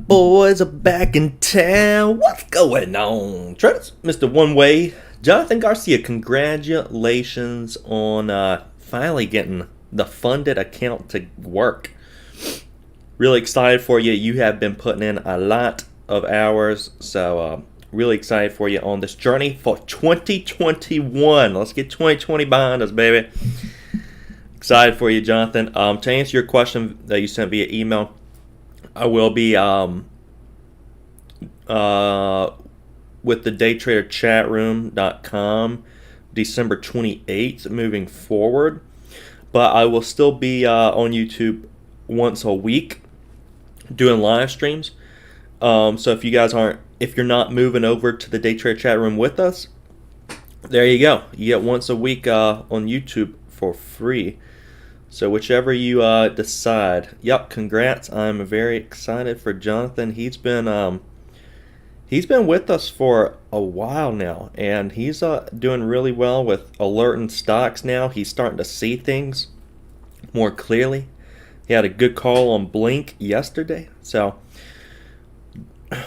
boys are back in town. What's going on? Traders, Mr. One Way, Jonathan Garcia, congratulations on finally getting the funded account to work. Really excited for you. You have been putting in a lot of hours, so really excited for you on this journey for 2021. Let's get 2020 behind us, baby. Excited for you, Jonathan. To answer your question that you sent via email, I will be with the daytraderchatroom.com December 28th moving forward. But I will still be on YouTube once a week doing live streams. So if you guys if you're not moving over to the Day Trader chat room with us, there you go. You get once a week on YouTube for free. So whichever you decide. Yep, congrats. I'm very excited for Jonathan. He's been with us for a while now, and he's doing really well with alerting stocks now. He's starting to see things more clearly. He had a good call on Blink yesterday, so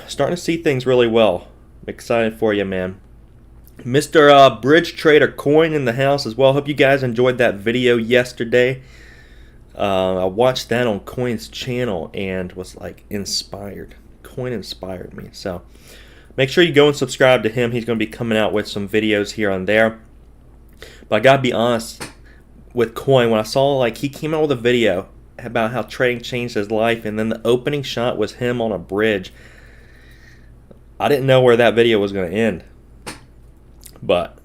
starting to see things really well. I'm excited for you, man. Mr. Bridge Trader Coin in the house as well. Hope you guys enjoyed that video yesterday. I watched that on Coin's channel and was like inspired. Coin inspired me. So make sure you go and subscribe to him. He's going to be coming out with some videos here and there. But I got to be honest with Coin. When I saw like he came out with a video about how trading changed his life, and then the opening shot was him on a bridge, I didn't know where that video was going to end. But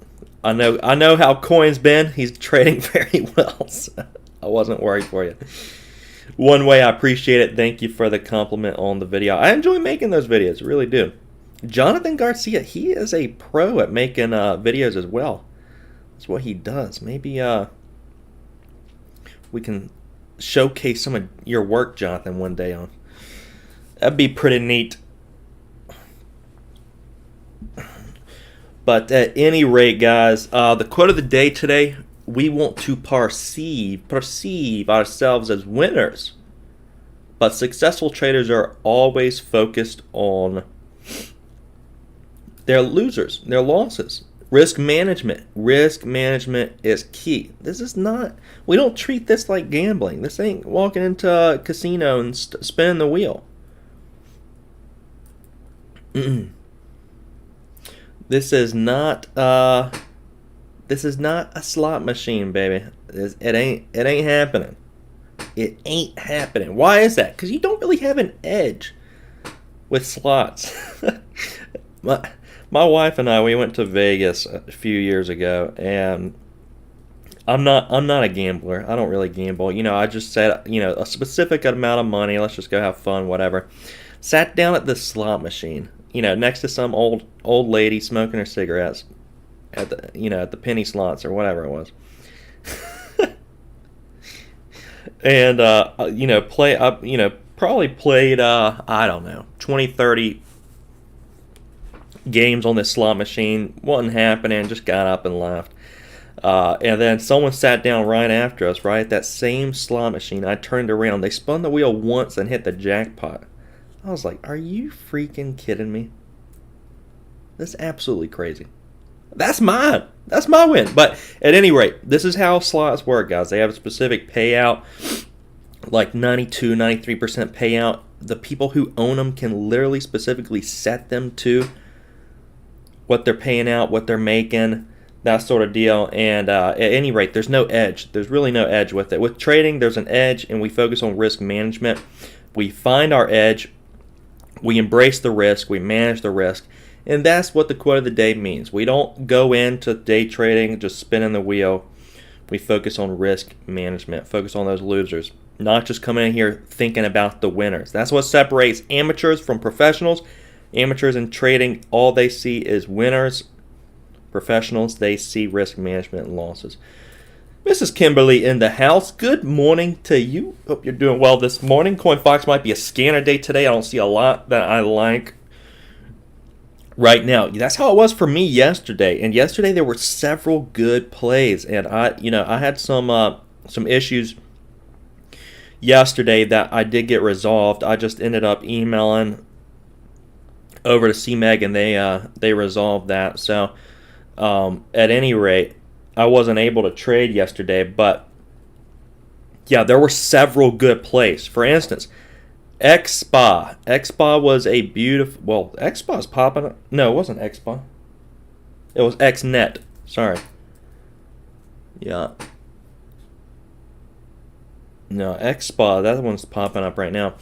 I know how Coin's been. He's trading very well, so I wasn't worried for you. One Way, I appreciate it. Thank you for the compliment on the video. I enjoy making those videos, really do. Jonathan Garcia, he is a pro at making videos as well. That's what he does. Maybe we can showcase some of your work, Jonathan, one day on. That'd be pretty neat. But at any rate, guys, the quote of the day today, we want to perceive ourselves as winners. But successful traders are always focused on their losers, their losses. Risk management. Risk management is key. This is not, we don't treat this like gambling. This ain't walking into a casino and spinning the wheel. This is not a slot machine, baby. It ain't happening. It ain't happening. Why is that? Because you don't really have an edge with slots. My wife and I, we went to Vegas a few years ago, and I'm not a gambler. I don't really gamble. I just set a specific amount of money. Let's just go have fun, whatever. Sat down at this slot machine, next to some old lady smoking her cigarettes at the penny slots or whatever it was. And probably played I don't know, 20, 30 games on this slot machine. Wasn't happening, just got up and left. And then someone sat down right after us, right at that same slot machine. I turned around, they spun the wheel once and hit the jackpot. I was like, are you freaking kidding me? That's absolutely crazy. That's mine. That's my win. But at any rate, this is how slots work, guys. They have a specific payout, like 92, 93% payout. The people who own them can literally specifically set them to what they're paying out, what they're making, that sort of deal. And at any rate, there's no edge. There's really no edge with it. With trading, there's an edge, and we focus on risk management. We find our edge. We embrace the risk. We manage the risk. And that's what the quote of the day means. We don't go into day trading just spinning the wheel. We focus on risk management. Focus on those losers. Not just coming in here thinking about the winners. That's what separates amateurs from professionals. Amateurs in trading, all they see is winners. Professionals, they see risk management and losses. Mrs. Kimberly in the house, good morning to you. Hope you're doing well this morning. CoinFox might be a scanner day today. I don't see a lot that I like right now. That's how it was for me yesterday. And yesterday there were several good plays. And I had some issues yesterday that I did get resolved. I just ended up emailing over to CMEG and they resolved that. So at any rate, I wasn't able to trade yesterday, but yeah, there were several good plays. For instance, XSPA. XSPA was a beautiful. Well, XSPA's popping up. No, it wasn't XSPA. It was XNet. Sorry. Yeah. No, XSPA. That one's popping up right now.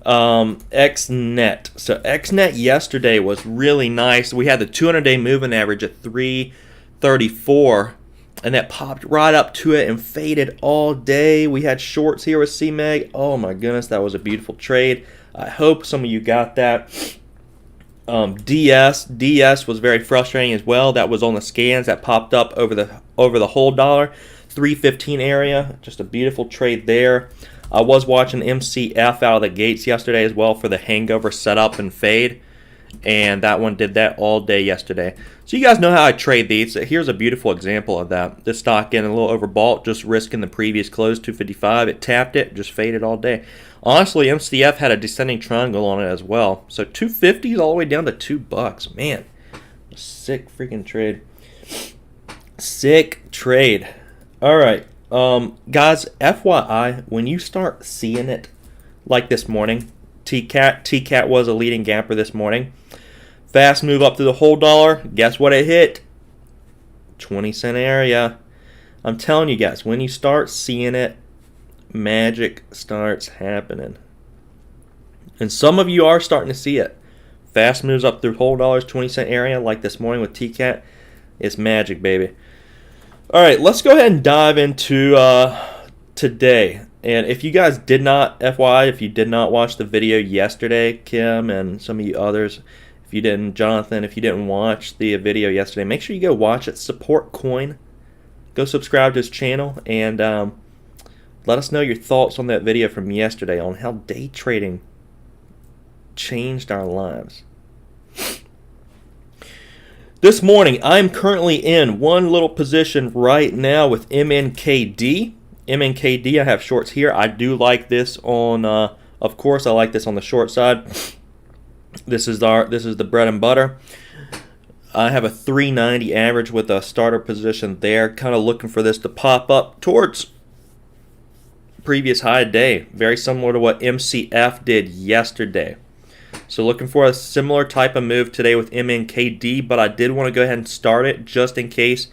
XNet. So XNet yesterday was really nice. We had the 200-day moving average at 334. And that popped right up to it and faded all day. We had shorts here with CMEG. Oh my goodness, that was a beautiful trade. I hope some of you got that. DS was very frustrating as well. That was on the scans. That popped up over the whole dollar. 315 area. Just a beautiful trade there. I was watching MCF out of the gates yesterday as well for the hangover setup and fade. And that one did that all day yesterday. So you guys know how I trade these. Here's a beautiful example of that. This stock getting a little overbought, just risking the previous close, 255. It tapped it, just faded all day. Honestly, MCF had a descending triangle on it as well. So 250s all the way down to $2. Man, sick freaking trade. Sick trade. All right, guys, FYI, when you start seeing it like this morning, TCAT was a leading gapper this morning. Fast move up to the whole dollar. Guess what it hit? 20-cent area. I'm telling you guys, when you start seeing it, magic starts happening. And some of you are starting to see it. Fast moves up through whole dollars, 20-cent area, like this morning with TCAT. It's magic, baby. All right, let's go ahead and dive into today. And if you guys did not, FYI, if you did not watch the video yesterday, Kim and some of you others, if you didn't, Jonathan, if you didn't watch the video yesterday, make sure you go watch it. Support Coin. Go subscribe to his channel and let us know your thoughts on that video from yesterday on how day trading changed our lives. This morning, I'm currently in one little position right now with MNKD. MNKD, I have shorts here. I do like this on, of course, I like this on the short side. This is the bread and butter. I have a 390 average with a starter position there. Kind of looking for this to pop up towards previous high day. Very similar to what MCF did yesterday. So looking for a similar type of move today with MNKD, but I did want to go ahead and start it just in case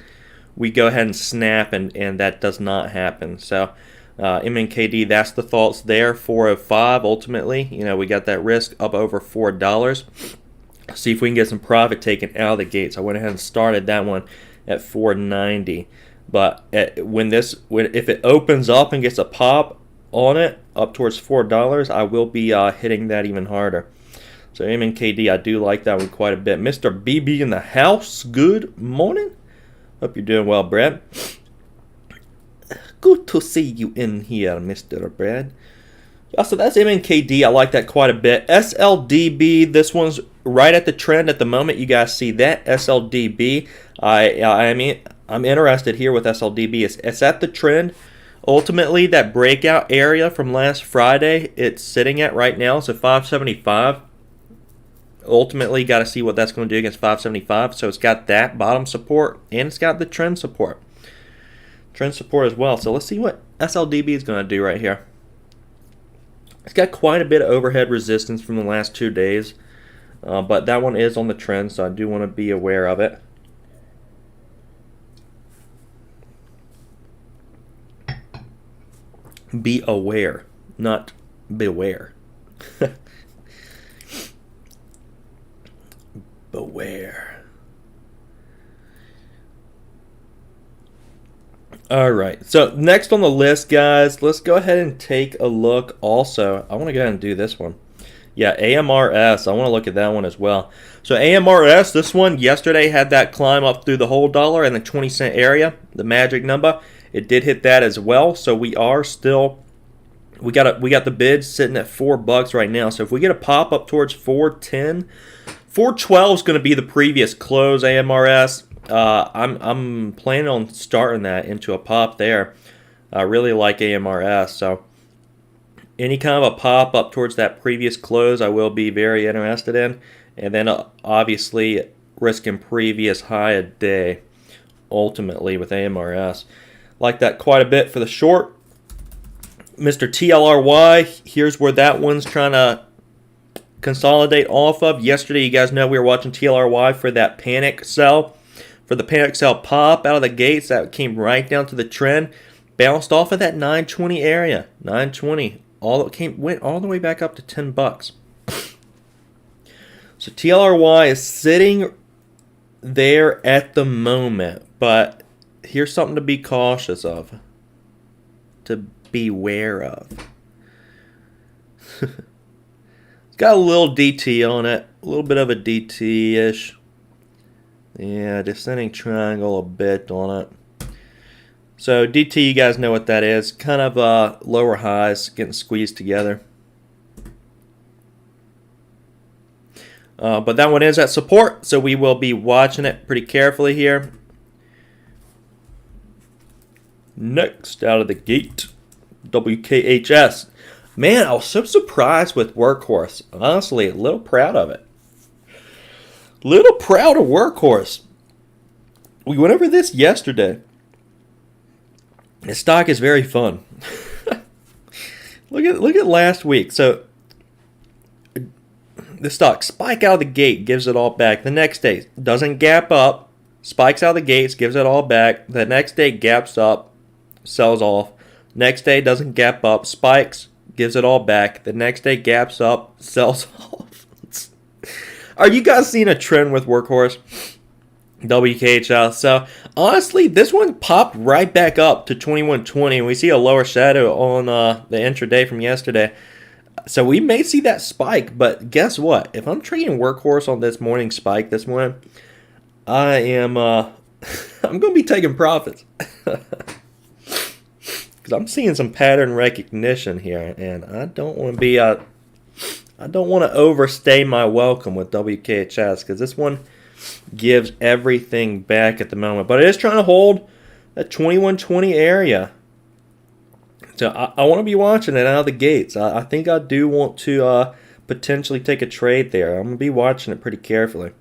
we go ahead and snap and that does not happen. So MNKD, that's the thoughts there. 405 ultimately. You know, we got that risk up over $4. See if we can get some profit taken out of the gates. I went ahead and started that one at 490. But if it opens up and gets a pop on it up towards $4, I will be hitting that even harder. So MNKD, I do like that one quite a bit. Mr. BB in the house, good morning. Hope you're doing well, Brad. Good to see you in here, Mr. Brad. So that's MNKD. I like that quite a bit. SLDB, this one's right at the trend at the moment. You guys see that SLDB. I'm interested here with SLDB. It's at the trend. Ultimately, that breakout area from last Friday, it's sitting at right now. So 575. Ultimately, got to see what that's going to do against 575. So it's got that bottom support, and it's got the trend support. Trend support as well. So let's see what SLDB is going to do right here. It's got quite a bit of overhead resistance from the last 2 days. But that one is on the trend, so I do want to be aware of it. Be aware, not beware. Beware. All right, so next on the list, guys, let's go ahead and take a look also. I want to go ahead and do this one. Yeah, AMRS, I want to look at that one as well. So AMRS, this one yesterday had that climb up through the whole dollar and the 20-cent area, the magic number. It did hit that as well, so we are still, we got the bids sitting at $4 right now. So if we get a pop up towards 410, 412 is going to be the previous close. AMRS, I'm planning on starting that into a pop there. I really like AMRS, so Any kind of a pop up towards that previous close, I will be very interested in. And then obviously risking previous high a day, ultimately with AMRS. Like that quite a bit for the short. Mr. TLRY, here's where that one's trying to consolidate off of. Yesterday, you guys know we were watching TLRY for that panic sell. For the panic sell pop out of the gates, that came right down to the trend. Bounced off of that 920 area. 920. Went all the way back up to $10. So TLRY is sitting there at the moment, but here's something to be cautious of, to beware of. It's got a little DT on it, a little bit of a DT-ish. Yeah, descending triangle a bit on it. So DT, you guys know what that is. Kind of lower highs getting squeezed together. But that one is at support, so we will be watching it pretty carefully here. Next out of the gate, WKHS. Man, I was so surprised with Workhorse. Honestly, a little proud of it. Little proud of Workhorse. We went over this yesterday. The stock is very fun. Look at last week. So the stock spike out of the gate, gives it all back. The next day doesn't gap up, spikes out of the gates, gives it all back. The next day gaps up, sells off. Next day doesn't gap up, spikes, gives it all back. The next day gaps up, sells off. Are you guys seeing a trend with Workhorse? WKHL. So honestly, this one popped right back up to 2120, and we see a lower shadow on the intraday from yesterday. So we may see that spike, but guess what? If I'm trading Workhorse on this morning spike this morning, I am I'm going to be taking profits. Because I'm seeing some pattern recognition here, and I don't want to be I don't want to overstay my welcome with WKHS, because this one gives everything back at the moment. But it is trying to hold that 2120 area. So I want to be watching it out of the gates. I think I do want to potentially take a trade there. I'm going to be watching it pretty carefully.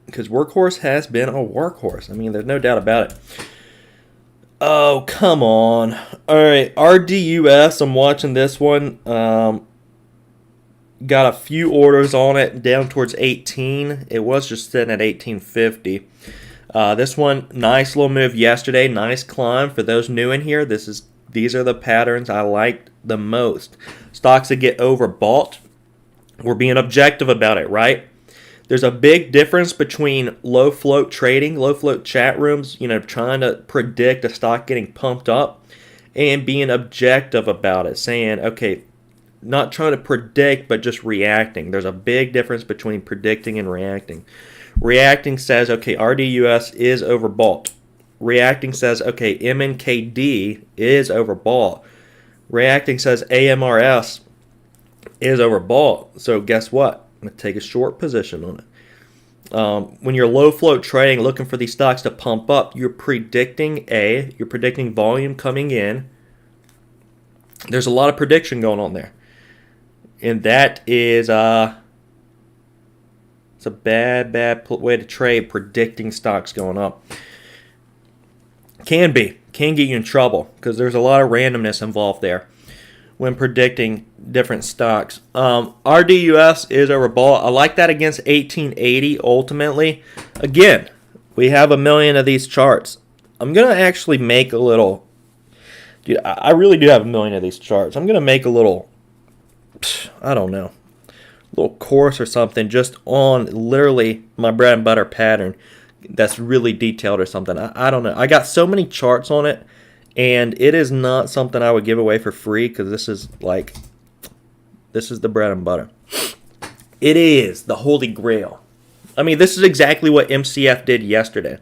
Because Workhorse has been a workhorse. I mean, there's no doubt about it. Oh, come on. All right, RDUS, I'm watching this one. Got a few orders on it down towards 18. It was just sitting at 1850. This one, nice little move yesterday. Nice climb. For those new in here, these are the patterns I liked the most. Stocks that get overbought. We're being objective about it, right? There's a big difference between low float trading, low float chat rooms, trying to predict a stock getting pumped up, and being objective about it, saying, okay, not trying to predict, but just reacting. There's a big difference between predicting and reacting. Reacting says, okay, RDUS is overbought. Reacting says, okay, MNKD is overbought. Reacting says AMRS is overbought. So guess what? I'm going to take a short position on it. When you're low float trading, looking for these stocks to pump up, you're predicting volume coming in. There's a lot of prediction going on there. And that is it's a bad way to trade, predicting stocks going up. Can get you in trouble because there's a lot of randomness involved there when predicting different stocks. RDUS is overbought. I like that against 1880 ultimately. Again, we have 1 million of these charts. I'm going to actually make a little... Dude, I really do have 1 million of these charts. I'm going to make a little... I don't know. Little course or something just on literally my bread and butter pattern that's really detailed or something. I don't know. I got so many charts on it, and it is not something I would give away for free because this is the bread and butter. It is the holy grail. I mean, this is exactly what MCF did yesterday.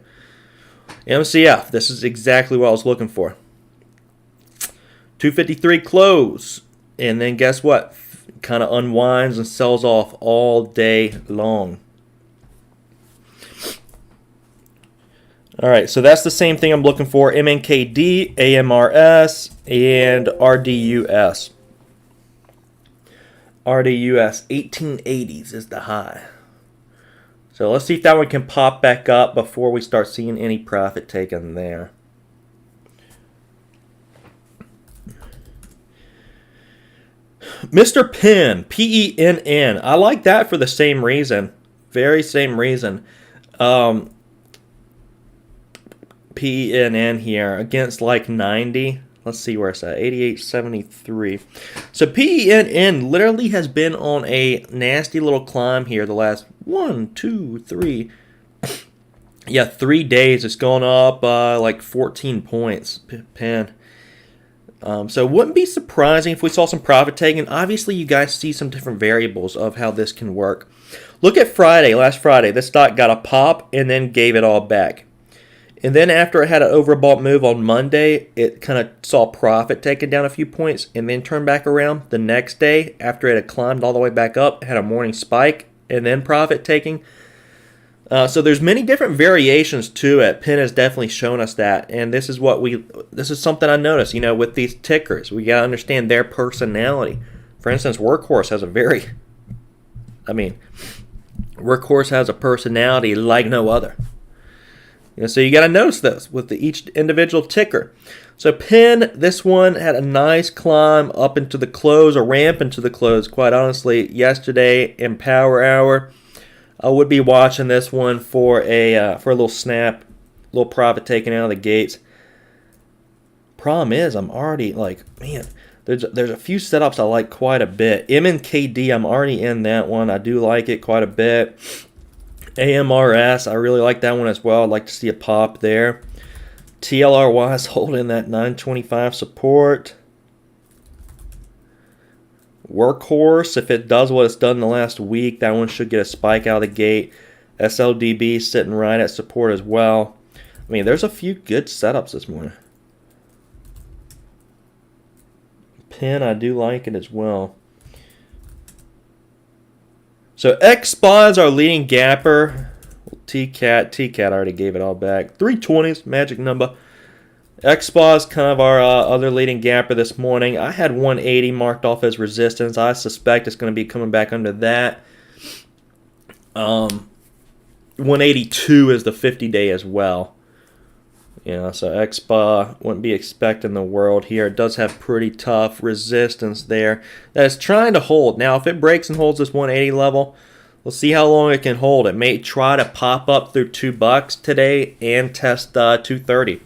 MCF, this is exactly what I was looking for. 253 close. And then guess what? Kind of unwinds and sells off all day long. All right, so that's the same thing I'm looking for. MNKD, AMRS, and RDUS. RDUS 1880s is the high. So let's see if that one can pop back up before we start seeing any profit taken there. Mr. Penn, PENN. I like that for the same reason. Very same reason. PENN here against like 90. Let's see where it's at. 88.73. So PENN literally has been on a nasty little climb here the last 1, 2, 3. Yeah, 3 days. It's gone up like 14 points. Penn. So it wouldn't be surprising if we saw some profit taking. Obviously, you guys see some different variables of how this can work. Look at Friday, last Friday. This stock got a pop and then gave it all back. And then after it had an overbought move on Monday, it kind of saw profit taken down a few points and then turned back around the next day after it had climbed all the way back up, had a morning spike, and then profit taking. So there's many different variations to it. Penn has definitely shown us that, and this is something I noticed. With these tickers, we gotta understand their personality. For instance, Workhorse has a personality like no other. So you gotta notice this with each individual ticker. So Penn, this one had a nice climb up into the close, a ramp into the close. Quite honestly, yesterday in Power Hour. I would be watching this one for a little snap, little profit taken out of the gates. Problem is, I'm already like, man, there's a few setups I like quite a bit. MNKD, I'm already in that one. I do like it quite a bit. AMRS, I really like that one as well. I'd like to see a pop there. TLRY is holding that 925 support. Workhorse, if it does what it's done in the last week, that one should get a spike out of the gate. SLDB sitting right at support as well. I mean, there's a few good setups this morning. Penn, I do like it as well. So XSPA is our leading gapper. TCAT already gave it all back. 320s, magic number. XSPA is kind of our other leading gapper this morning. I had 180 marked off as resistance. I suspect it's going to be coming back under that. 182 is the 50-day as well. So XSPA wouldn't be expecting the world here. It does have pretty tough resistance there that it's trying to hold. Now, if it breaks and holds this 180 level, we'll see how long it can hold. It may try to pop up through $2 today and test 230.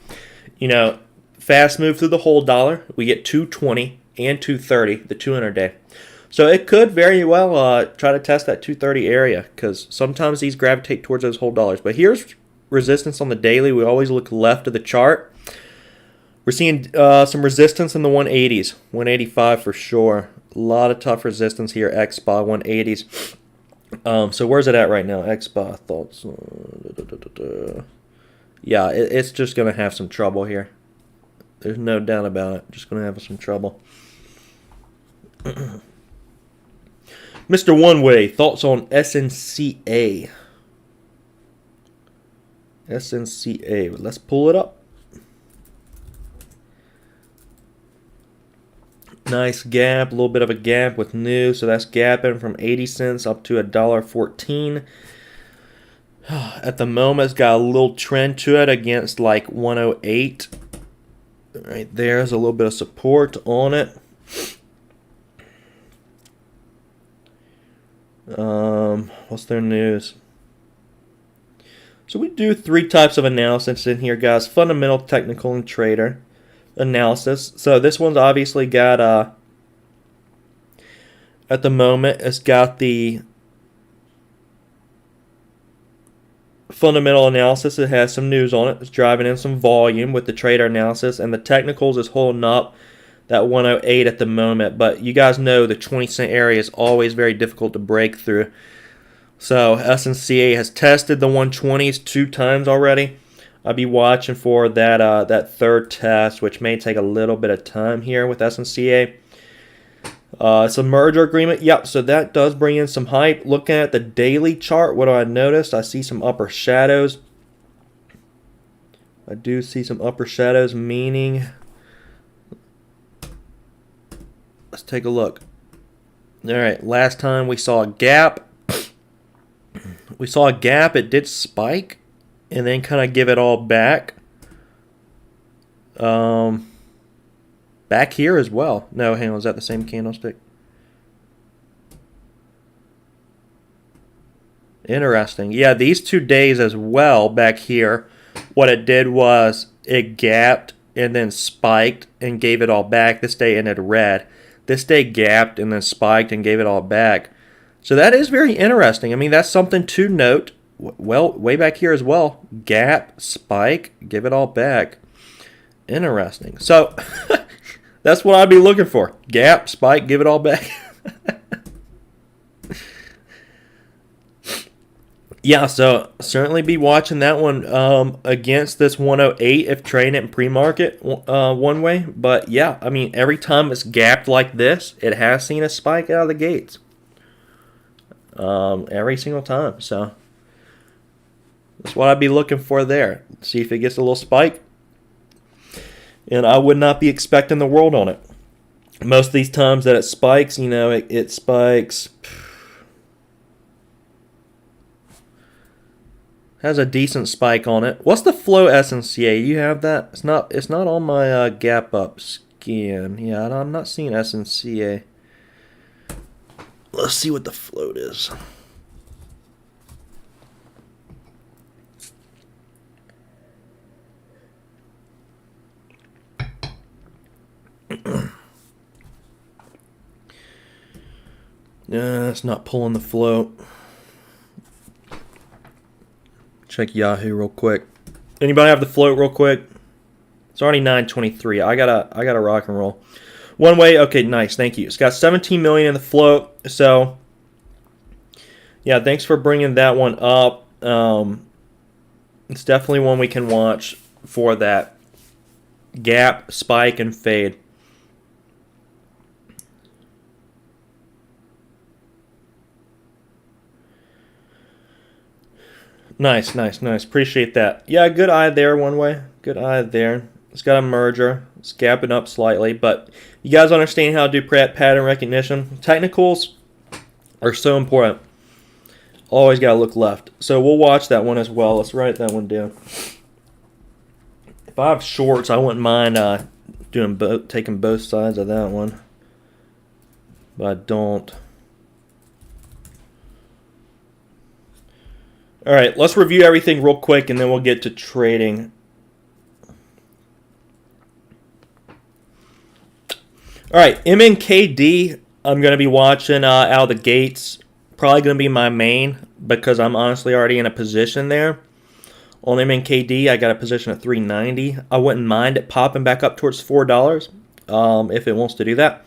Fast move through the whole dollar. We get 220 and 230, the 200-day. So it could very well try to test that 230 area because sometimes these gravitate towards those whole dollars. But here's resistance on the daily. We always look left of the chart. We're seeing some resistance in the 180s, 185 for sure. A lot of tough resistance here, XSPA 180s. So where's it at right now? XSPA thoughts. Yeah, it's just going to have some trouble here. There's no doubt about it. Just going to have some trouble. Mr. One Way, thoughts on SNCA? SNCA. Let's pull it up. Nice gap, a little bit of a gap with new. So that's gapping from 80 cents up to $1.14. At the moment, it's got a little trend to it against like 108. Right there's a little bit of support on it. What's their news? So we do 3 types of analysis in here, guys. Fundamental, technical, and trader analysis. So this one's obviously got, at the moment, it's got the fundamental analysis. It has some news on it. It's driving in some volume with the trader analysis, and the technicals is holding up that 108 at the moment. But you guys know the 20-cent area is always very difficult to break through. So SNCA has tested the 120s 2 times already. I'll be watching for that third test, which may take a little bit of time here with SNCA. It's a merger agreement. Yep, so that does bring in some hype. Looking at the daily chart, what do I notice? I see some upper shadows. I do see some upper shadows, meaning, let's take a look. All right, last time we saw a gap. We saw a gap, it did spike, and then kind of give it all back. Back here as well. No, hang on, is that the same candlestick? Interesting. Yeah, these 2 days as well back here, what it did was it gapped and then spiked and gave it all back. This day ended red. This day gapped and then spiked and gave it all back. So that is very interesting. I mean, that's something to note. Well, way back here as well. Gap, spike, give it all back. Interesting. So that's what I'd be looking for. Gap, spike, give it all back. Yeah, so certainly be watching that one against this 108 if trading it in pre-market one way. But yeah, I mean, every time it's gapped like this, it has seen a spike out of the gates. Every single time. So that's what I'd be looking for there. See if it gets a little spike. And I would not be expecting the world on it. Most of these times that it spikes, you know, it spikes... Has a decent spike on it. What's the flow SNCA? You have that? It's not on my gap up scan. Yeah, I'm not seeing SNCA. Let's see what the float is. It's not pulling the float. Check Yahoo real quick. Anybody have the float real quick? It's already 9:23. I gotta rock and roll. One way, okay, nice, thank you. It's got 17 million in the float. So yeah, thanks for bringing that one up. It's definitely one we can watch for that gap, spike, and fade. Nice. Appreciate that. Yeah, good eye there one way. Good eye there. It's got a merger. It's gapping up slightly, but you guys understand how to do pattern recognition. Technicals are so important. Always got to look left. So we'll watch that one as well. Let's write that one down. If I have shorts, I wouldn't mind taking both sides of that one, but I don't. All right, let's review everything real quick, and then we'll get to trading. All right, MNKD, I'm going to be watching out of the gates. Probably going to be my main because I'm honestly already in a position there. On MNKD, I got a position at 390. I wouldn't mind it popping back up towards $4 if it wants to do that.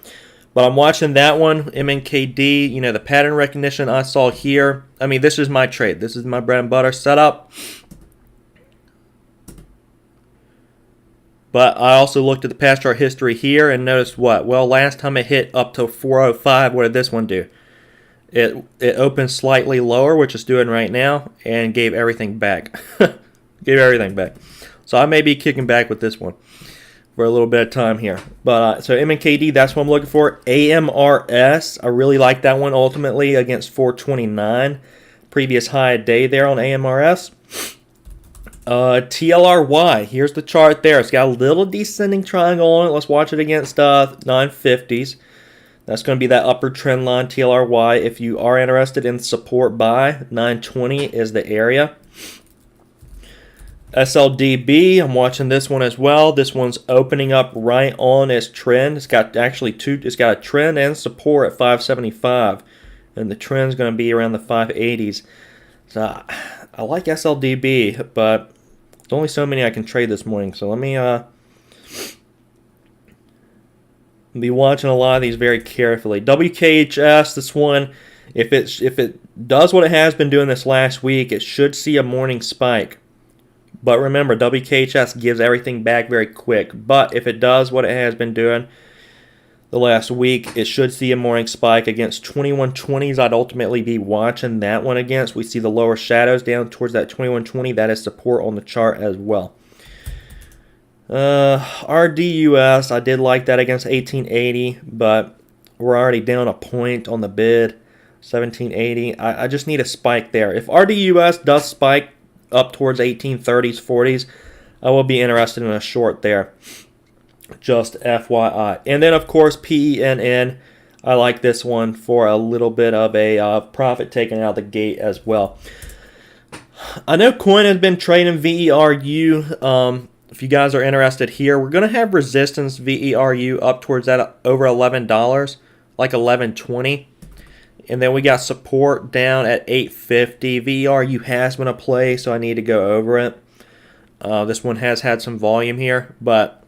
But I'm watching that one, MNKD, you know, the pattern recognition I saw here. I mean, this is my trade. This is my bread and butter setup. But I also looked at the past chart history here and noticed what? Well, last time it hit up to 405, what did this one do? It opened slightly lower, which it's doing right now, and gave everything back. Gave everything back. So I may be kicking back with this one for a little bit of time here. But so MNKD, that's what I'm looking for. AMRS, I really like that one ultimately against 429. Previous high day there on AMRS. TLRY, here's the chart there. It's got a little descending triangle on it. Let's watch it against 950s. That's going to be that upper trend line, TLRY. If you are interested in support buy, 920 is the area. SLDB, I'm watching this one as well. This one's opening up right on its trend. It's got it's got a trend and support at 575, and the trend's going to be around the 580s. So I like SLDB, but there's only so many I can trade this morning. So let me be watching a lot of these very carefully. WKHS, this one, if it does what it has been doing this last week, it should see a morning spike. But remember, WKHS gives everything back very quick. But if it does what it has been doing the last week, it should see a morning spike against 2120s. I'd ultimately be watching that one against. We see the lower shadows down towards that 2120. That is support on the chart as well. RDUS, I did like that against 1880, but we're already down a point on the bid. 1780. I just need a spike there. If RDUS does spike up towards 1830s, 40s, I will be interested in a short there. Just FYI. And then, of course, PENN. I like this one for a little bit of a profit taken out of the gate as well. I know coin has been trading VERU. If you guys are interested here, we're going to have resistance VERU up towards that over $11, like $11.20. And then we got support down at $8.50. VERU has been a play, so I need to go over it. This one has had some volume here, but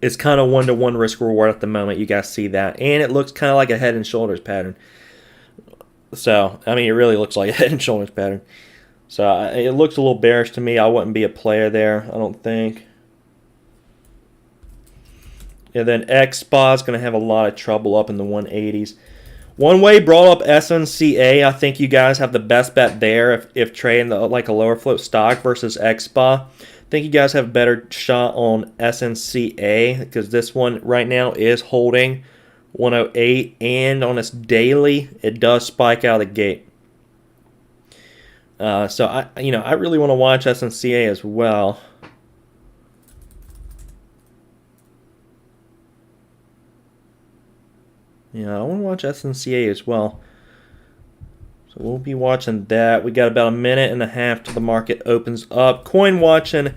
it's kind of one-to-one risk reward at the moment. You guys see that. And it looks kind of like a head and shoulders pattern. So, I mean, it really looks like a head and shoulders pattern. So, it looks a little bearish to me. I wouldn't be a player there, I don't think. And then XSPA is going to have a lot of trouble up in the 180s. One Way brought up SNCA. I think you guys have the best bet there if trading like a lower float stock versus XSPA. I think you guys have a better shot on SNCA because this one right now is holding 108, and on its daily, it does spike out of the gate. So I really want to watch SNCA as well. Yeah, I want to watch SNCA as well. So we'll be watching that. We got about a minute and a half till the market opens up. Coin watching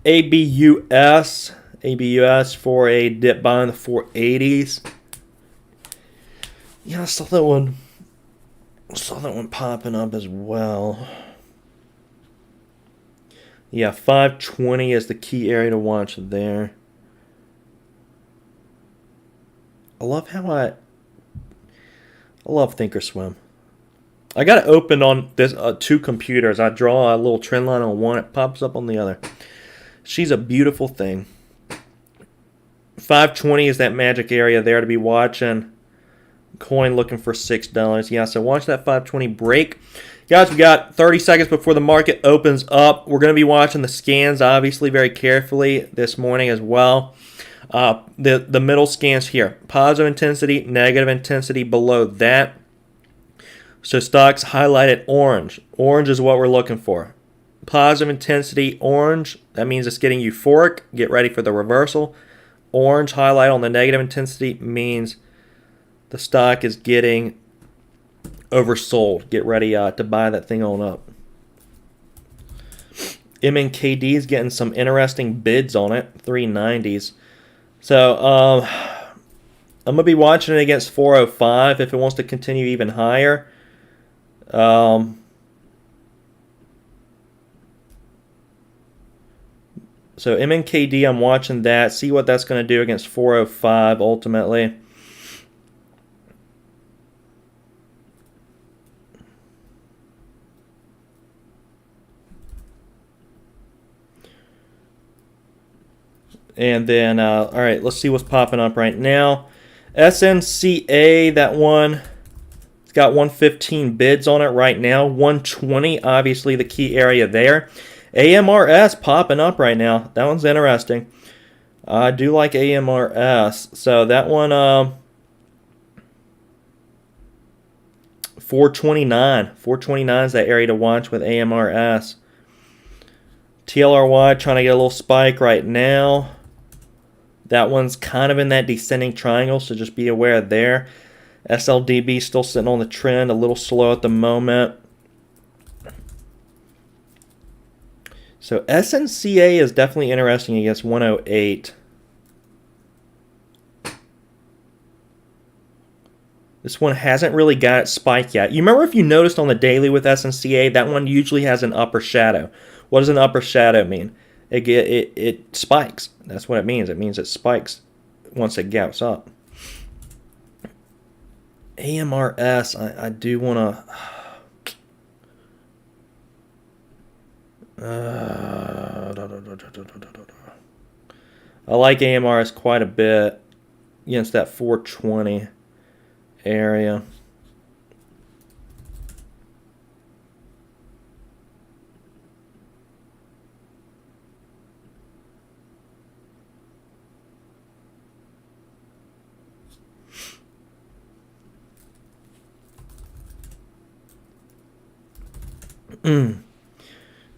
ABUS. ABUS for a dip buy in the 480s. Yeah, I saw that one. Popping up as well. Yeah, 520 is the key area to watch there. I love I love Thinkorswim. I got it open on this 2 computers. I draw a little trend line on one, it pops up on the other. She's a beautiful thing. 520 is that magic area there to be watching. Coin looking for $6. Yeah, so watch that 520 break. Guys, we got 30 seconds before the market opens up. We're going to be watching the scans, obviously, very carefully this morning as well. The middle scans here. Positive intensity, negative intensity below that. So stocks highlighted orange. Orange is what we're looking for. Positive intensity, orange. That means it's getting euphoric. Get ready for the reversal. Orange highlight on the negative intensity means the stock is getting oversold. Get ready to buy that thing on up. MNKD is getting some interesting bids on it. 390s. So I'm going to be watching it against 405 if it wants to continue even higher. So MNKD, I'm watching that. See what that's going to do against 405 ultimately. And then, all right, let's see what's popping up right now. SNCA, that one, it's got 115 bids on it right now. 120, obviously the key area there. AMRS popping up right now. That one's interesting. I do like AMRS. So that one, 429. 429 is that area to watch with AMRS. TLRY trying to get a little spike right now. That one's kind of in that descending triangle, so just be aware there. SLDB still sitting on the trend, a little slow at the moment. So SNCA is definitely interesting against 108. This one hasn't really got its spike yet. You remember if you noticed on the daily with SNCA, that one usually has an upper shadow. What does an upper shadow mean? It spikes. That's what it means. It means it spikes once it gaps up. AMRS, I do want to... I like AMRS quite a bit against that 420 area.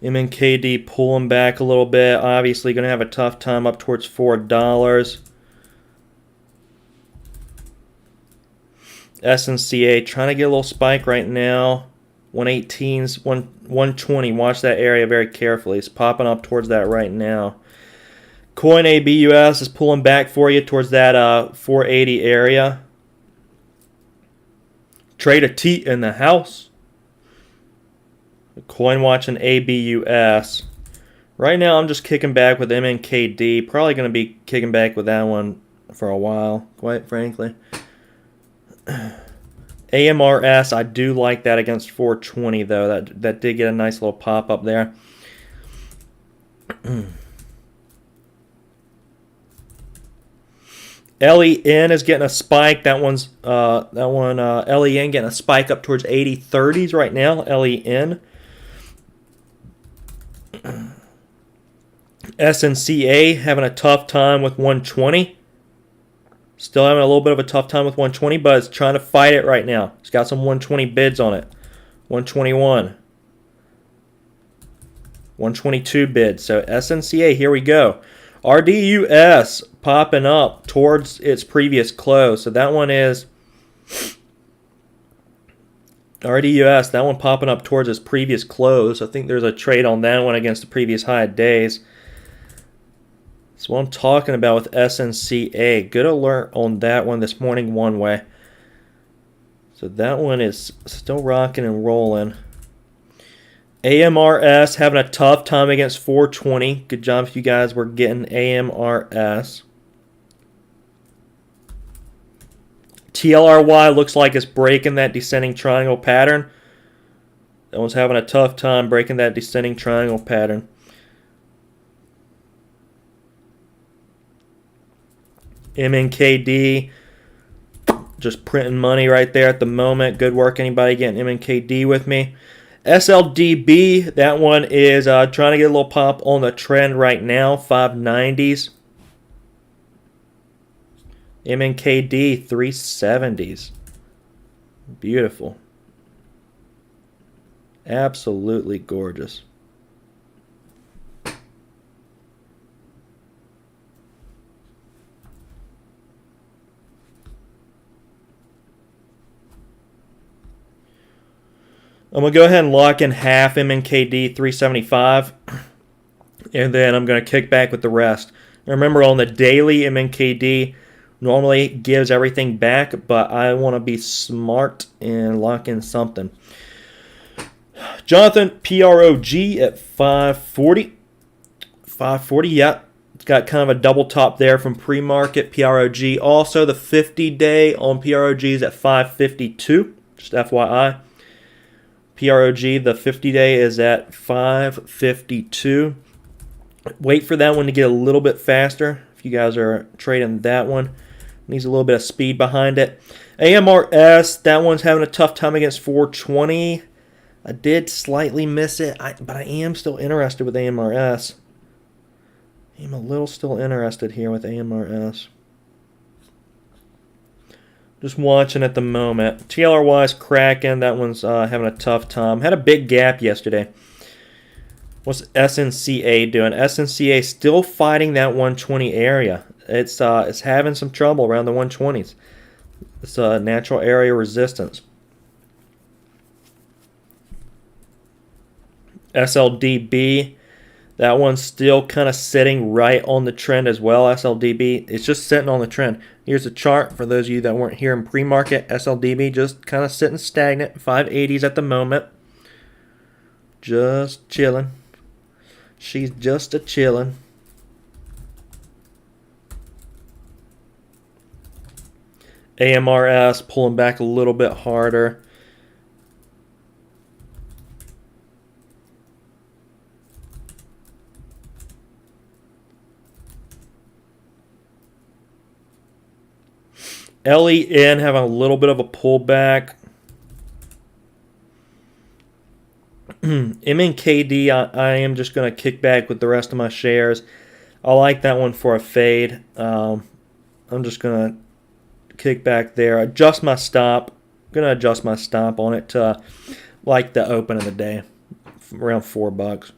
MNKD pulling back a little bit. Obviously going to have a tough time up towards $4. SNCA trying to get a little spike right now. 118s, 120. Watch that area very carefully. It's popping up towards that right now. Coin ABUS is pulling back for you towards that 480 area. Trader T in the house. Coin watching ABUS. Right now I'm just kicking back with MNKD. Probably going to be kicking back with that one for a while, quite frankly. AMRS, I do like that against 420 though. That did get a nice little pop up there. LEN is getting a spike. That one LEN getting a spike up towards 80.30s right now. LEN. SNCA having a tough time with 120. Still having a little bit of a tough time with 120, but it's trying to fight it right now. It's got some 120 bids on it. 121. 122 bids. So SNCA, here we go. RDUS popping up towards its previous close. So that one is RDUS, that one popping up towards its previous close. I think there's a trade on that one against the previous high of days. That's what I'm talking about with SNCA. Good alert on that one this morning one way. So that one is still rocking and rolling. AMRS having a tough time against 420. Good job if you guys were getting AMRS. TLRY looks like it's breaking that descending triangle pattern. That one's having a tough time breaking that descending triangle pattern. MNKD just printing money right there at the moment. Good work, anybody getting MNKD with me. SLDB, that one is trying to get a little pop on the trend right now. 590s. MNKD 370s. Beautiful. Absolutely gorgeous. I'm going to go ahead and lock in half MNKD 375. And then I'm going to kick back with the rest. Remember, on the daily, MNKD normally gives everything back, but I want to be smart and lock in something. Jonathan, PROG at 540. 540, yeah. It's got kind of a double top there from pre-market. PROG. Also, the 50-day on PROG is at 552. Just FYI. PROG, the 50-day is at 552. Wait for that one to get a little bit faster. If you guys are trading that one, needs a little bit of speed behind it. AMRS, that one's having a tough time against 420. I did slightly miss it, but I am still interested with AMRS. I'm a little still interested here with AMRS. Just watching at the moment. TLRY is cracking. That one's having a tough time. Had a big gap yesterday. What's SNCA doing? SNCA still fighting that 120 area. It's having some trouble around the 120s. It's a natural area resistance. SLDB. That one's still kind of sitting right on the trend as well. SLDB, it's just sitting on the trend. Here's a chart for those of you that weren't here in pre-market. SLDB just kind of sitting stagnant. 580s at the moment. Just chilling. She's just a chilling. AMRS pulling back a little bit harder. LEN having a little bit of a pullback. MNKD, I am just going to kick back with the rest of my shares. I like that one for a fade. I'm just going to kick back there. Adjust my stop. I'm going to adjust my stop on it to like the open of the day. around $4.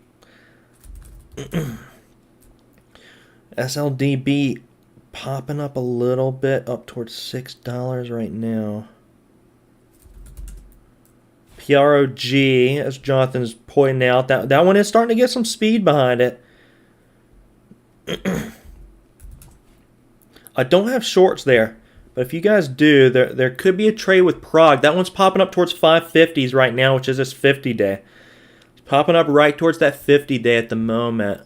SLDB popping up a little bit, up towards $6 right now. PROG, as Jonathan's pointing out, that one is starting to get some speed behind it. I don't have shorts there, but if you guys do, there could be a trade with Prague. That one's popping up towards 550s right now, which is this 50-day. It's popping up right towards that 50-day at the moment.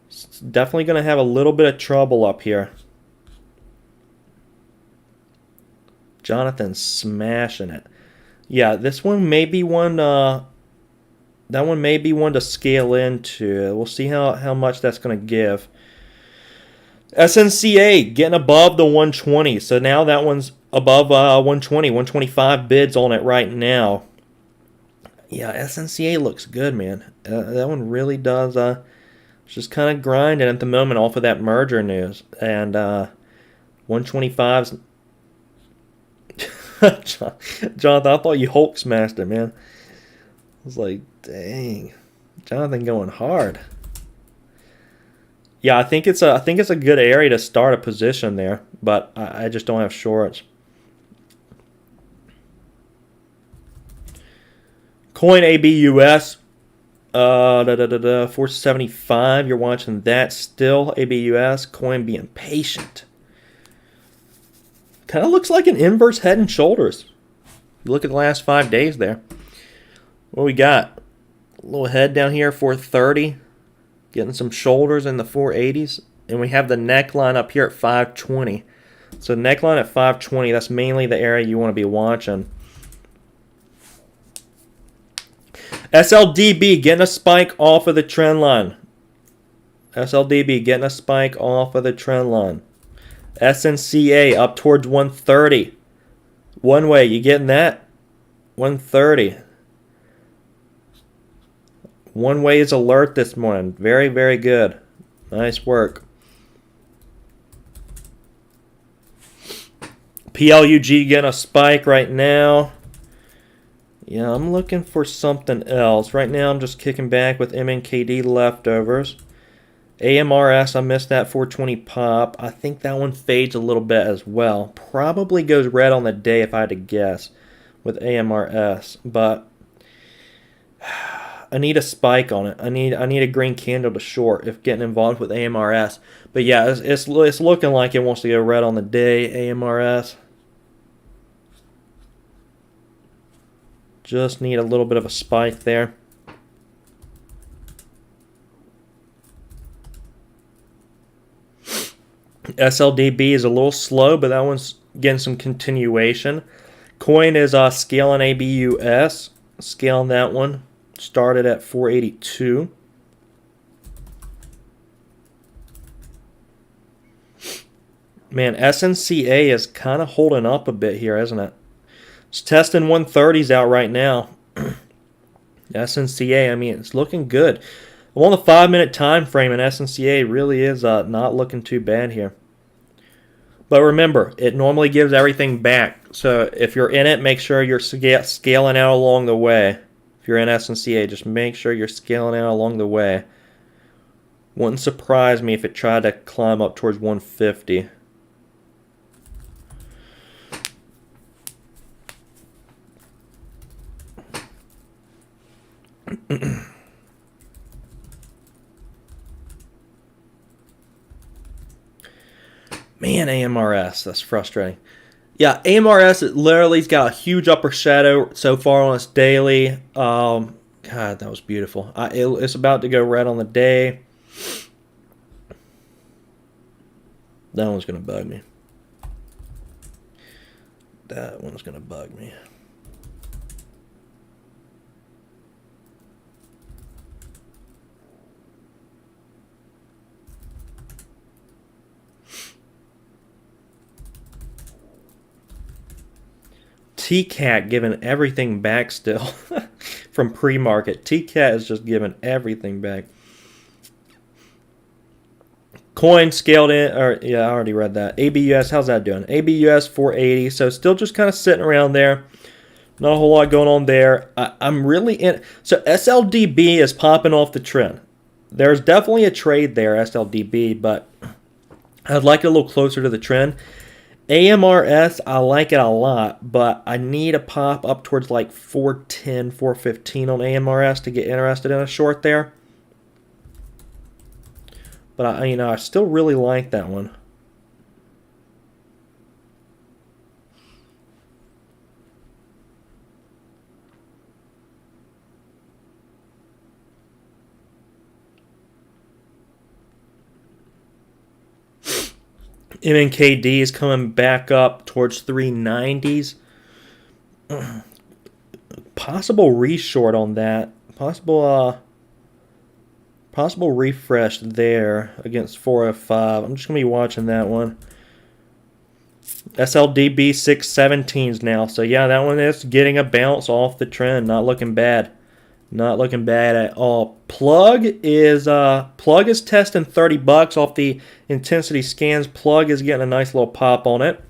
It's definitely going to have a little bit of trouble up here. Jonathan's smashing it. Yeah, this one may be one. That one may be one to scale into. We'll see how much that's going to give. SNCA getting above the 120. So now that one's above 120, 125 bids on it right now. Yeah, SNCA looks good, man. That one really does. Just kind of grinding at the moment off of that merger news. And 125's... Jonathan, I thought you Hulk smashed it, man. I was like, dang. Jonathan going hard. Yeah, I think it's a good area to start a position there, but I just don't have shorts. Coin ABUS, 475. You're watching that still. ABUS coin being patient. Kind of looks like an inverse head and shoulders. You look at the last 5 days there. What we got? A little head down here, 430. Getting some shoulders in the 480s. And we have the neckline up here at 520. So neckline at 520, that's mainly the area you want to be watching. SLDB getting a spike off of the trend line. SLDB getting a spike off of the trend line. SNCA up towards 130. One way, you getting that? 130. One way is alert this morning. Very, very good. Nice work. PLUG getting a spike right now. Yeah, I'm looking for something else. Right now I'm just kicking back with MNKD leftovers. AMRS, I missed that 420 pop. I think that one fades a little bit as well. Probably goes red on the day if I had to guess with AMRS. But I need a spike on it. I need a green candle to short if getting involved with AMRS. But yeah, it's looking like it wants to go red on the day, AMRS. Just need a little bit of a spike there. SLDB is a little slow, but that one's getting some continuation. Coin is scaling ABUS. Scaling that one. Started at 482. Man, SNCA is kind of holding up a bit here, isn't it? It's testing 130s out right now. SNCA, I mean, it's looking good. I'm on the 5-minute time frame, and SNCA really is not looking too bad here. But remember, it normally gives everything back. So if you're in it, make sure you're scaling out along the way. If you're in SNCA, just make sure you're scaling out along the way. Wouldn't surprise me if it tried to climb up towards 150. Man, AMRS, that's frustrating. Yeah, AMRS, it literally's got a huge upper shadow so far on its daily. God, that was beautiful. It's about to go red on the day. That one's going to bug me. That one's going to bug me. TCAT giving everything back still from pre-market. TCAT is just giving everything back. Coin scaled in, or yeah, I already read that. ABUS, how's that doing? ABUS 480, so still just kind of sitting around there. Not a whole lot going on there. I'm really in. So SLDB is popping off the trend. There's definitely a trade there, SLDB, but I'd like it a little closer to the trend. AMRS, I like it a lot, but I need a pop up towards like 410, 415 on AMRS to get interested in a short there. But I still really like that one. MNKD is coming back up towards 390s. Possible reshort on that. Possible refresh there against 405. I'm just going to be watching that one. SLDB 617s now. So yeah, that one is getting a bounce off the trend. Not looking bad. Not looking bad at all. Plug is testing $30 off the intensity scans. Plug is getting a nice little pop on it.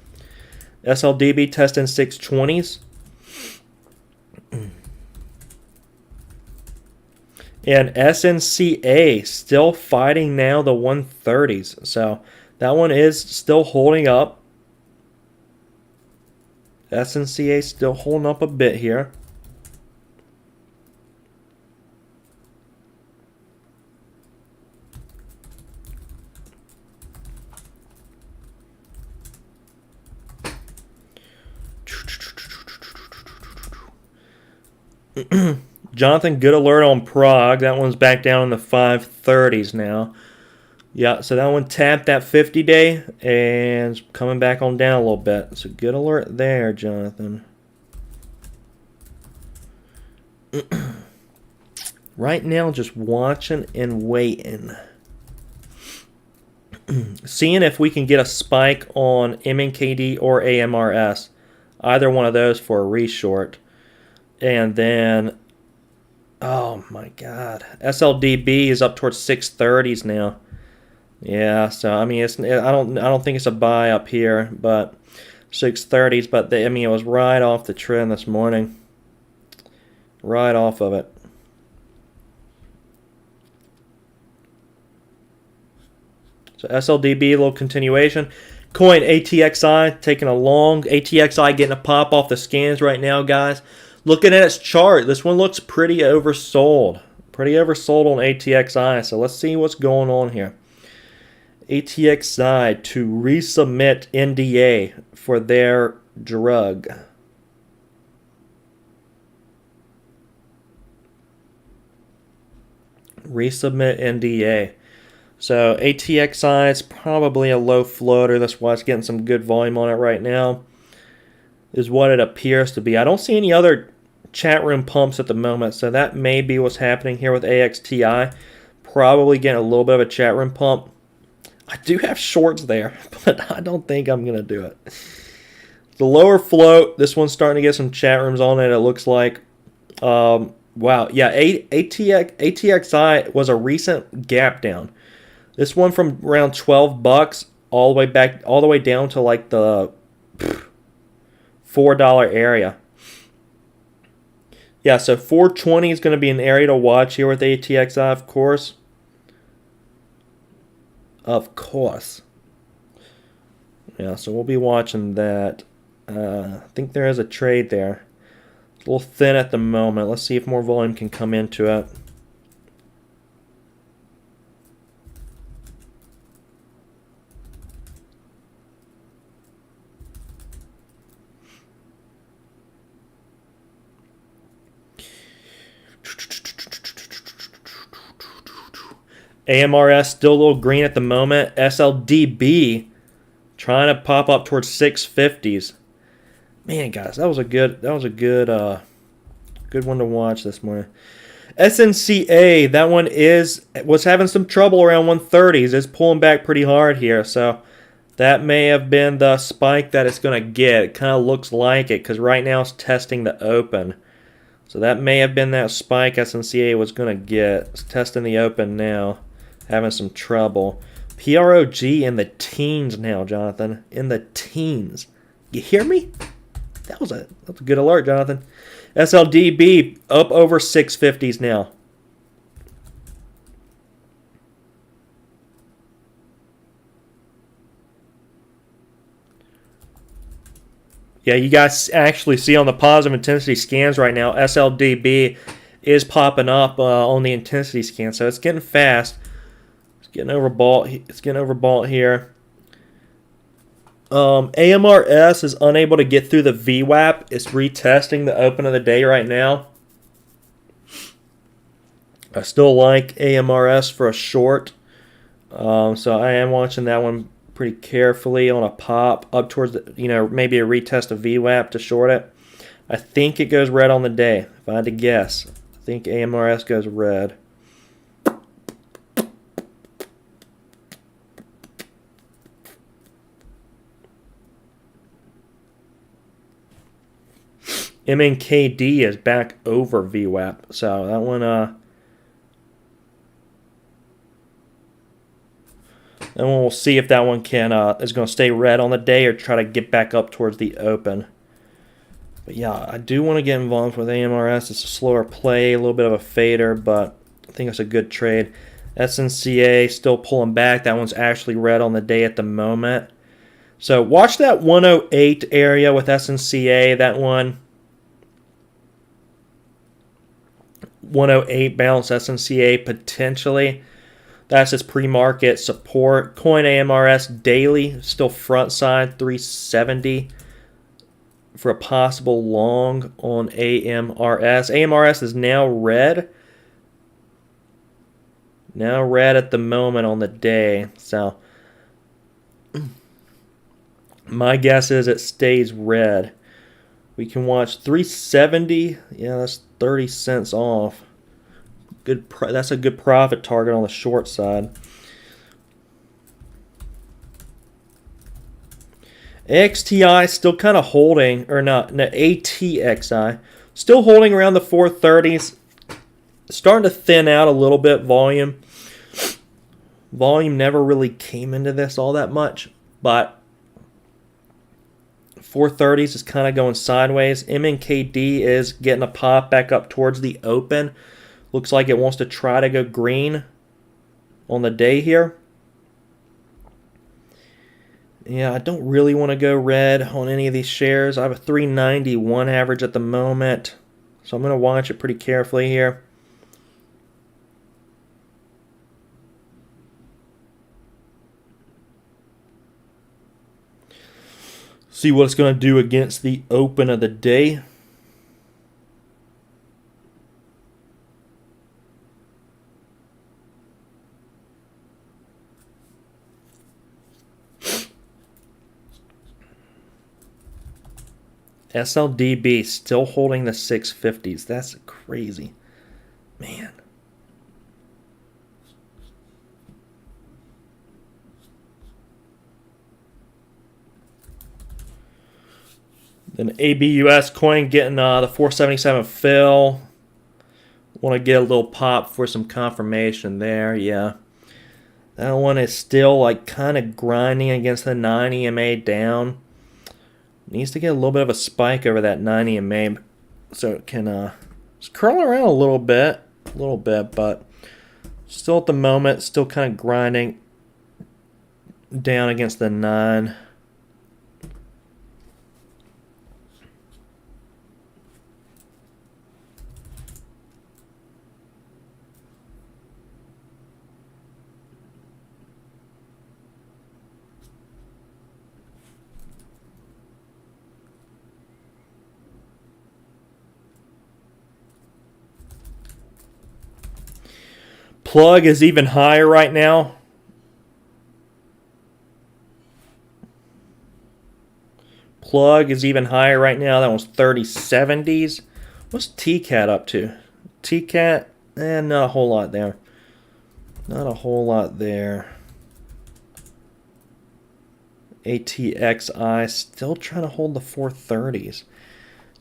SLDB testing 620s. And SNCA still fighting now the 130s. So that one is still holding up. SNCA still holding up a bit here. Jonathan, good alert on Prague. That one's back down in the 530s now. Yeah, so that one tapped that 50-day and it's coming back on down a little bit. So good alert there, Jonathan. Right now, just watching and waiting. Seeing if we can get a spike on MNKD or AMRS. Either one of those for a reshort. And then, oh my God, SLDB is up towards 630s now. Yeah, so I mean, I don't think it's a buy up here, but 630s. But it was right off the trend this morning, right off of it. So SLDB, a little continuation. Coin ATXI taking a long. ATXI getting a pop off the scans right now, guys. Looking at its chart, this one looks pretty oversold. Pretty oversold on ATXI. So let's see what's going on here. ATXI to resubmit NDA for their drug. Resubmit NDA. So ATXI is probably a low floater. That's why it's getting some good volume on it right now. Is what it appears to be. I don't see any other chat room pumps at the moment, so that may be what's happening here with AXTI. Probably getting a little bit of a chat room pump. I do have shorts there, but I don't think I'm going to do it. The lower float, this one's starting to get some chat rooms on it, it looks like. Wow, yeah, ATXI was a recent gap down. This one from around $12 all the way down to like the $4 area. Yeah, so 420 is going to be an area to watch here with ATXI, of course. Of course. Yeah, so we'll be watching that. I think there is a trade there. It's a little thin at the moment. Let's see if more volume can come into it. AMRS still a little green at the moment. SLDB trying to pop up towards 650s. Man, guys, that was a good one to watch this morning. SNCA, that one was having some trouble around 130s. It's pulling back pretty hard here, so that may have been the spike that it's going to get. It kind of looks like it because right now it's testing the open. So that may have been that spike SNCA was going to get. It's testing the open now. Having some trouble. PROG in the teens now, Jonathan. In the teens. You hear me? That's a good alert, Jonathan. SLDB up over 650s now. Yeah, you guys actually see on the positive intensity scans right now, SLDB is popping up on the intensity scan, so it's getting fast. It's getting overbought. It's getting overbought here. AMRS is unable to get through the VWAP. It's retesting the open of the day right now. I still like AMRS for a short, so I am watching that one pretty carefully on a pop up towards the, maybe a retest of VWAP to short it. I think it goes red on the day. If I had to guess, I think AMRS goes red. MNKD is back over VWAP, so that one and we'll see if that one is going to stay red on the day or try to get back up towards the open. But yeah, I do want to get involved with AMRS. It's a slower play, a little bit of a fader, but I think it's a good trade. SNCA still pulling back. That one's actually red on the day at the moment. So watch that 108 area with SNCA. That one, 108 bounce SNCA potentially. That's its pre-market support. Coin AMRS daily, still front side 370 for a possible long on AMRS. AMRS is now red. Now red at the moment on the day. So my guess is it stays red. We can watch 370. Yeah, that's 30 cents off. That's a good profit target on the short side. XTI still kind of holding, or not, no, ATXI still holding around the 430s. Starting to thin out a little bit volume. Volume never really came into this all that much, but 430s is kind of going sideways. MNKD is getting a pop back up towards the open. Looks like it wants to try to go green on the day here. Yeah, I don't really want to go red on any of these shares. I have a 391 average at the moment, so I'm going to watch it pretty carefully here. See what it's going to do against the open of the day. SLDB still holding the 650s. That's crazy. Man. Then ABUS coin getting the 477 fill. Want to get a little pop for some confirmation there. Yeah. That one is still like kind of grinding against the 9 EMA down. Needs to get a little bit of a spike over that 9 EMA so it can just curl around a little bit, but still at the moment, still kind of grinding down against the 9. Plug is even higher right now. Plug is even higher right now. That one's 3070s. What's TCAT up to? TCAT, not a whole lot there. Not a whole lot there. ATXI still trying to hold the 430s.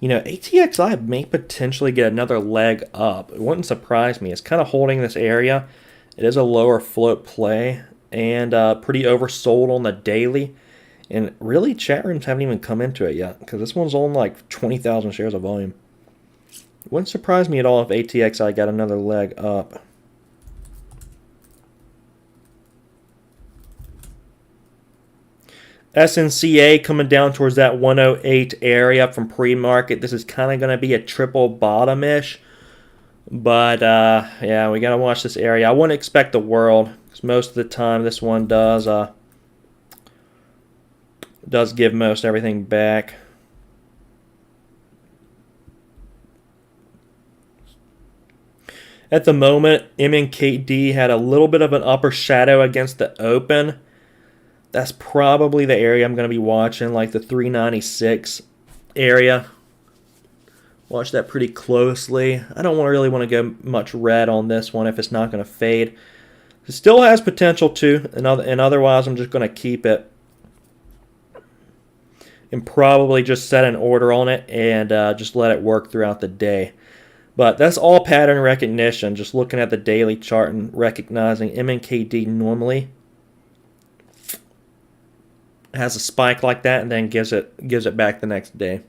ATXI may potentially get another leg up. It wouldn't surprise me. It's kind of holding this area. It is a lower float play and pretty oversold on the daily. And really, chat rooms haven't even come into it yet because this one's on like 20,000 shares of volume. It wouldn't surprise me at all if ATXI got another leg up. SNCA coming down towards that 108 area from pre-market. This is kind of going to be a triple bottom-ish. But, yeah, we got to watch this area. I wouldn't expect the world because most of the time this one does give most everything back. At the moment, MNKD had a little bit of an upper shadow against the open. That's probably the area I'm going to be watching, like the 396 area. Watch that pretty closely. I don't really want to go much red on this one if it's not going to fade. It still has potential to, and otherwise I'm just going to keep it. And probably just set an order on it and just let it work throughout the day. But that's all pattern recognition, just looking at the daily chart and recognizing MNKD normally has a spike like that and then gives it back the next day.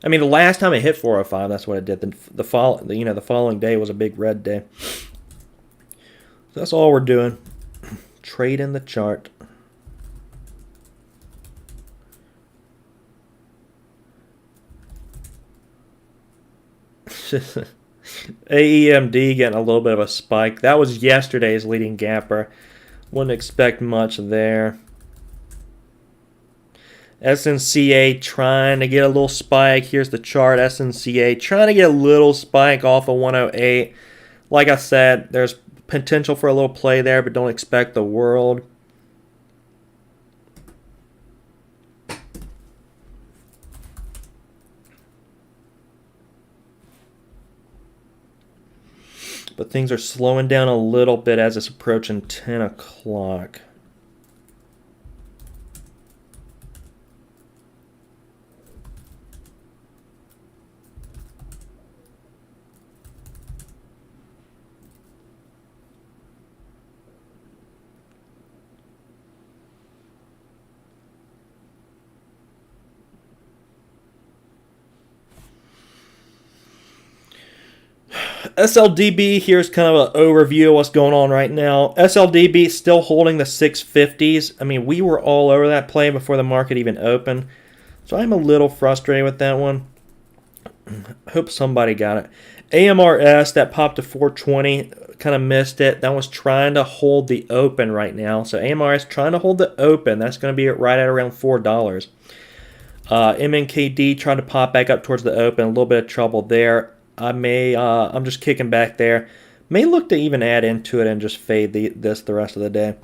I mean, the last time it hit 405, that's what it did. The following day was a big red day. So that's all we're doing. Trade in the chart. AEMD getting a little bit of a spike. That was yesterday's leading gapper. Wouldn't expect much there. SNCA trying to get a little spike. Here's the chart. SNCA trying to get a little spike off of 108. Like I said, there's potential for a little play there, but don't expect the world. But things are slowing down a little bit as it's approaching 10 o'clock. SLDB, here's kind of an overview of what's going on right now. SLDB still holding the 650s. I mean, we were all over that play before the market even opened. So I'm a little frustrated with that one. Hope somebody got it. AMRS, that popped to 420, kind of missed it. That was trying to hold the open right now. So AMRS trying to hold the open. That's going to be right at around $4. MNKD trying to pop back up towards the open. A little bit of trouble there. I'm just kicking back there. May look to even add into it and just fade this the rest of the day.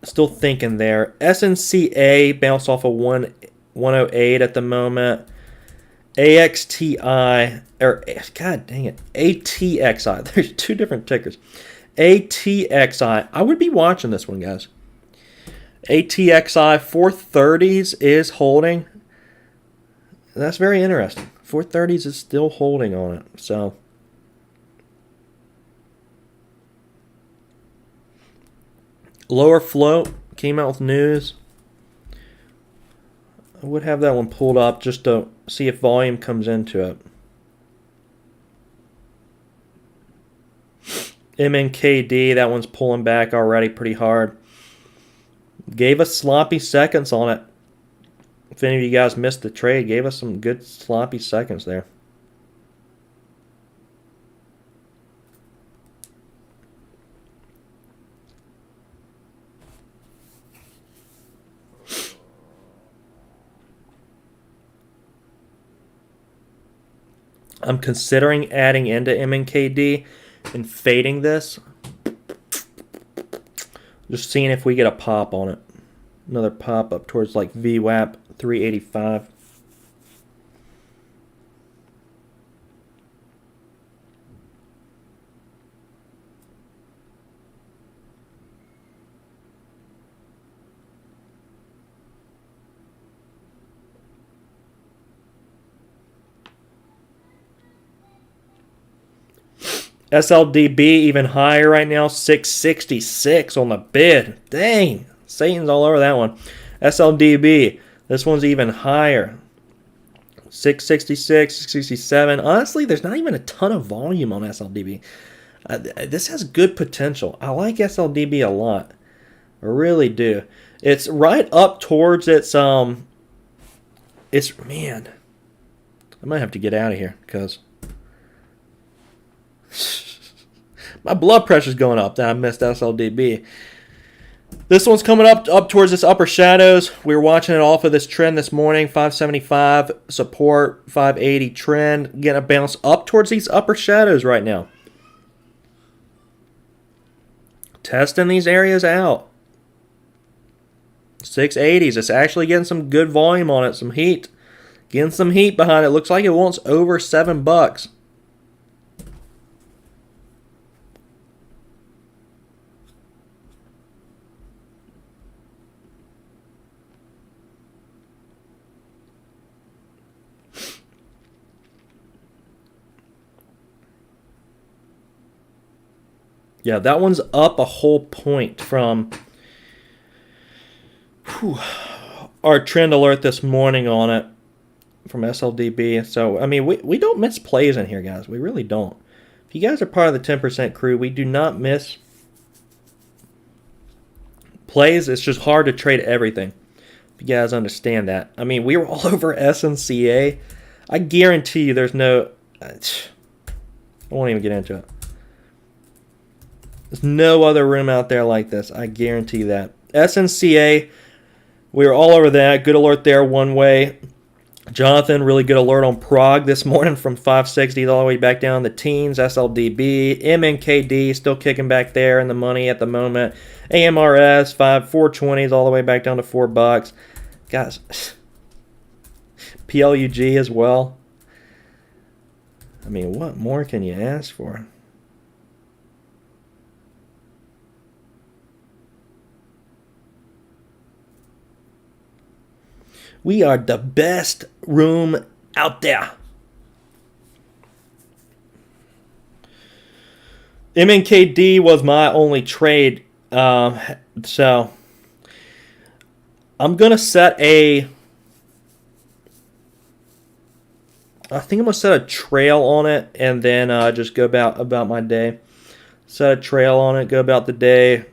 Still thinking there. SNCA bounced off of 108 at the moment. AXTI, or God dang it, ATXI. There's two different tickers. ATXI. I would be watching this one, guys. ATXI 430s is holding. That's very interesting. 430s is still holding on it. So lower float came out with news. I would have that one pulled up just to see if volume comes into it. MNKD, that one's pulling back already pretty hard. Gave us sloppy seconds on it. If any of you guys missed the trade, gave us some good sloppy seconds there. I'm considering adding into MNKD and fading this. Just seeing if we get a pop on it. Another pop up towards like VWAP 385. SLDB even higher right now, 666 on the bid. Dang, Satan's all over that one. SLDB, this one's even higher. 666, 667. Honestly, there's not even a ton of volume on SLDB. This has good potential. I like SLDB a lot. I really do. It's right up towards its man. I might have to get out of here because my blood pressure's going up. That I missed SLDB. This one's coming up towards this upper shadows. We were watching it off of this trend this morning. 575 support, 580 trend. Getting a bounce up towards these upper shadows right now. Testing these areas out. 680s. It's actually getting some good volume on it. Some heat. Getting some heat behind it. Looks like it wants over $7. Yeah, that one's up a whole point from our trend alert this morning on it from SLDB. So, I mean, we don't miss plays in here, guys. We really don't. If you guys are part of the 10% crew, we do not miss plays. It's just hard to trade everything. If you guys understand that. I mean, we were all over SNCA. I guarantee you there's no... I won't even get into it. There's no other room out there like this. I guarantee that. SNCA, we were all over that. Good alert there one way. Jonathan, really good alert on Prague this morning from 560 all the way back down the teens. SLDB. MNKD still kicking back there in the money at the moment. AMRS, 420s all the way back down to $4. Guys, PLUG as well. I mean, what more can you ask for? We are the best room out there. MNKD was my only trade. So I'm going to set I think I'm going to set a trail on it and then just go about my day. Set a trail on it, go about the day,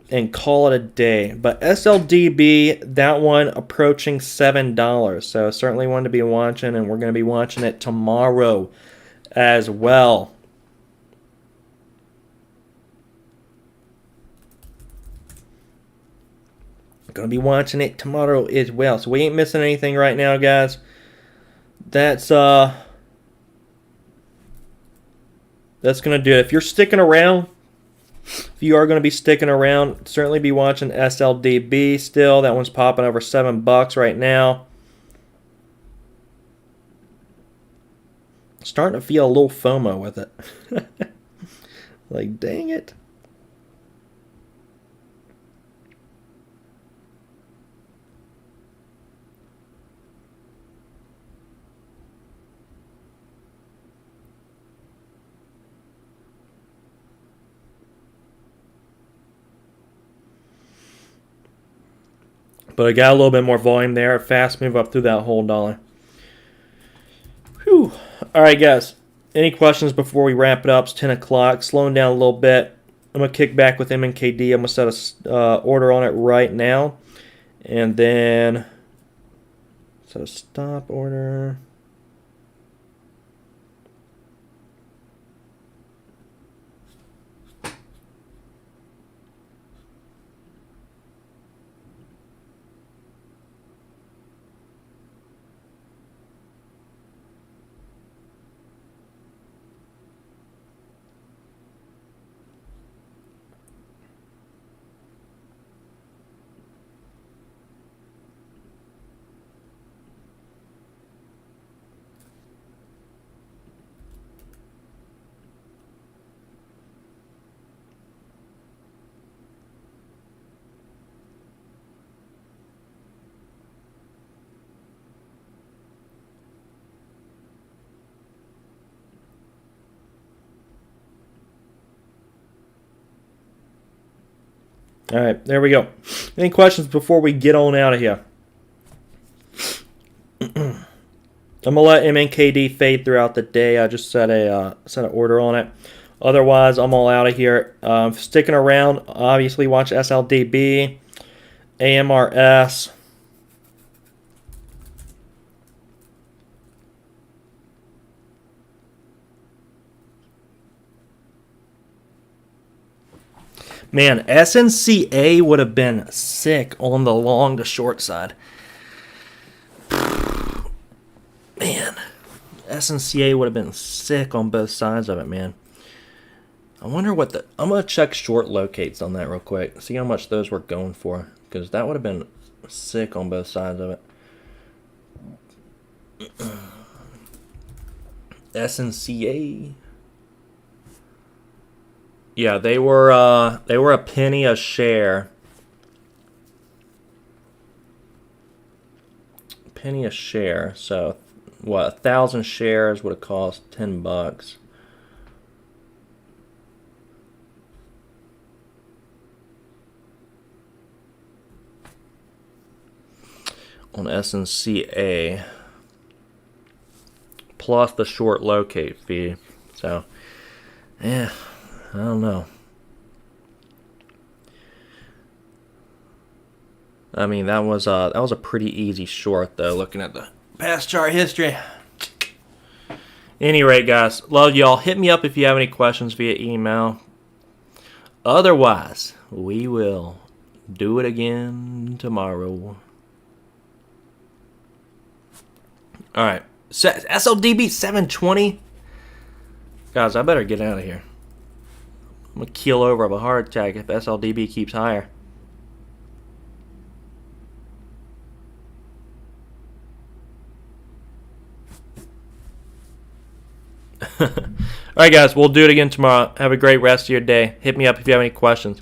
and call it a day. But SLDB, that one approaching $7. So certainly one to be watching, and we're going to be watching it tomorrow as well. Going to be watching it tomorrow as well. So we ain't missing anything right now, guys. That's going to do it. If you're sticking around, if you are going to be sticking around, certainly be watching SLDB still. That one's popping over $7 right now. Starting to feel a little FOMO with it. Like, dang it. But I got a little bit more volume there. Fast move up through that whole dollar. Whew. All right, guys. Any questions before we wrap it up? It's 10 o'clock. Slowing down a little bit. I'm going to kick back with MNKD. I'm going to set a order on it right now. And then set a stop order. All right, there we go. Any questions before we get on out of here? I'm gonna let MNKD fade throughout the day. I just set an order on it. Otherwise, I'm all out of here. Sticking around, obviously watch SLDB, AMRS. Man, SNCA would have been sick on the long to short side. Man, SNCA would have been sick on both sides of it, man. I wonder what I'm going to check short locates on that real quick. See how much those were going for. Because that would have been sick on both sides of it. SNCA. Yeah, they were a penny a share. Penny a share. So, what, 1,000 shares would have cost $10. On SNCA. Plus the short locate fee. So, yeah. I don't know. I mean, that was a pretty easy short though. Looking at the past chart history. Any rate, guys, love y'all. Hit me up if you have any questions via email. Otherwise, we will do it again tomorrow. All right, SLDB 720. Guys, I better get out of here. I'm going to keel over of a heart attack if SLDB keeps higher. All right, guys, we'll do it again tomorrow. Have a great rest of your day. Hit me up if you have any questions.